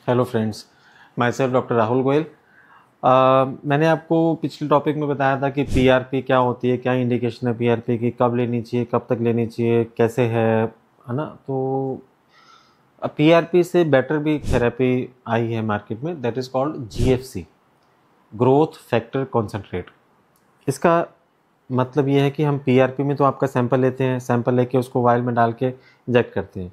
Hello friends, my self doctor Rahul Goyal. मैंने आपको पिछले टॉपिक में बताया था कि पीआरपी क्या होती है, क्या इंडिकेशन है पीआरपी की, कब लेनी चाहिए, कब तक लेनी चाहिए, कैसे है ना। तो पीआरपी से बेटर भी थेरेपी आई है मार्केट में, that is called GFC, growth factor concentrate. इसका मतलब ये है कि हम पीआरपी में तो आपका सैंपल लेते हैं, सैंपल लेके उसको वायल में डाल के इंजेक्ट करते हैं।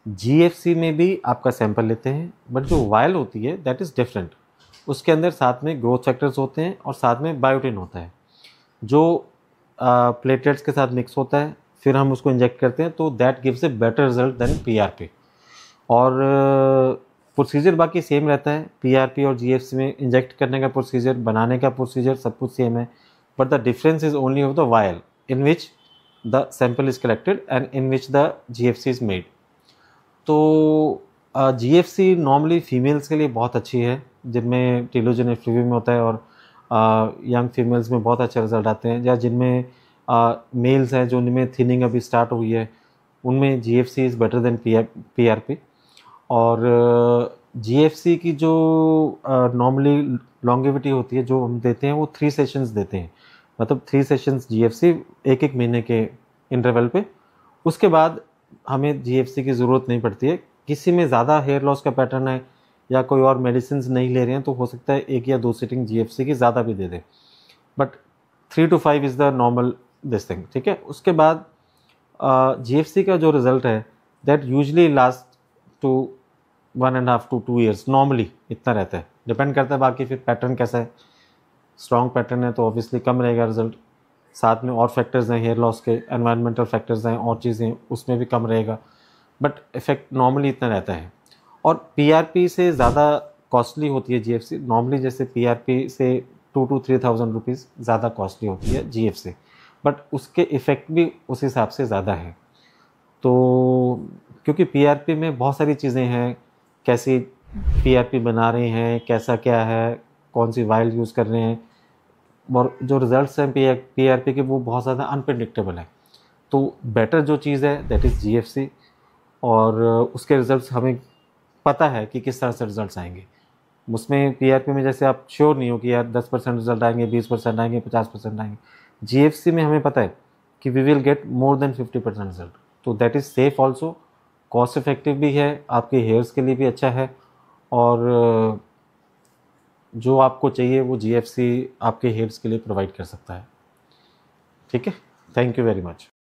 जीएफसी में भी आपका सैंपल लेते हैं, बट जो वायल होती है दैट इज़ डिफरेंट। उसके अंदर साथ में ग्रोथ फैक्टर्स होते हैं और साथ में बायोटिन होता है, जो प्लेटलेट्स के साथ मिक्स होता है। फिर हम उसको इंजेक्ट करते हैं, तो that gives a better result than PRP. और प्रोसीजर बाकी सेम रहता है, पीआरपी और जीएफसी में इंजेक्ट करने का प्रोसीजर, बनाने का प्रोसीजर सब कुछ सेम है, but the difference is only of the vial in which the sample is collected and in which the GFC is made. तो जीएफसी नॉर्मली फीमेल्स के लिए बहुत अच्छी है, जिनमें टेलोजन एफ्लुवियम होता है, और यंग फीमेल्स में बहुत अच्छे रिजल्ट आते हैं। या जिनमें मेल्स हैं, जो उनमें थिनिंग अभी स्टार्ट हुई है, उनमें GFC is better than PRP. और जीएफसी की जो नॉर्मली लॉन्गेविटी होती है जो हम देते हैं, वो 3 सेशंस देते हैं, मतलब 3 सेशंस जीएफसी एक एक महीने के इंटरवल पे। उसके बाद हमें जीएफसी की ज़रूरत नहीं पड़ती है। किसी में ज़्यादा हेयर लॉस का पैटर्न है या कोई और मेडिसिन नहीं ले रहे हैं, तो हो सकता है 1 या 2 सीटिंग जीएफसी की ज़्यादा भी दे दे, but 3 to 5 is the normal this thing, ठीक है। उसके बाद जीएफसी का जो रिज़ल्ट है that usually last to 1.5 to 2 years, normally इतना रहता है, डिपेंड करता है बाकी फिर पैटर्न कैसा है। स्ट्रॉन्ग पैटर्न है तो ऑब्वियसली कम रहेगा रिजल्ट, साथ में और फैक्टर्स हैं हेयर लॉस के, एनवायरमेंटल फैक्टर्स हैं और चीज़ें, उसमें भी कम रहेगा, बट इफेक्ट नॉर्मली इतना रहता है। और पीआरपी से ज़्यादा कॉस्टली होती है जीएफसी नॉर्मली, जैसे पीआरपी से 2 to 3,000 रुपीज़ ज़्यादा कॉस्टली होती है जीएफसी, बट उसके इफ़ेक्ट भी उस हिसाब से ज़्यादा है। तो क्योंकि पीआरपी में बहुत सारी चीज़ें हैं, कैसी पीआरपी बना रहे हैं, कैसा क्या है, कौन सी वाइल यूज़ कर रहे हैं, और जो रिजल्ट्स हैं पीआरपी के वो बहुत ज़्यादा अनप्रेडिक्टेबल है। तो बेटर जो चीज़ है दैट इज़ जीएफसी, और उसके रिजल्ट्स हमें पता है कि किस तरह से रिजल्ट्स आएंगे। उसमें पीआरपी में जैसे आप श्योर नहीं हो कि यार 10% रिजल्ट आएंगे, 20% आएंगे, 50% आएंगे। जीएफसी में हमें पता है कि we will get more than 50% result. तो that is safe also, cost effective भी है, आपके हेयर्स के लिए भी अच्छा है, और जो आपको चाहिए वो जीएफसी आपके हेयर्स के लिए प्रोवाइड कर सकता है। ठीक है, थैंक यू वेरी मच।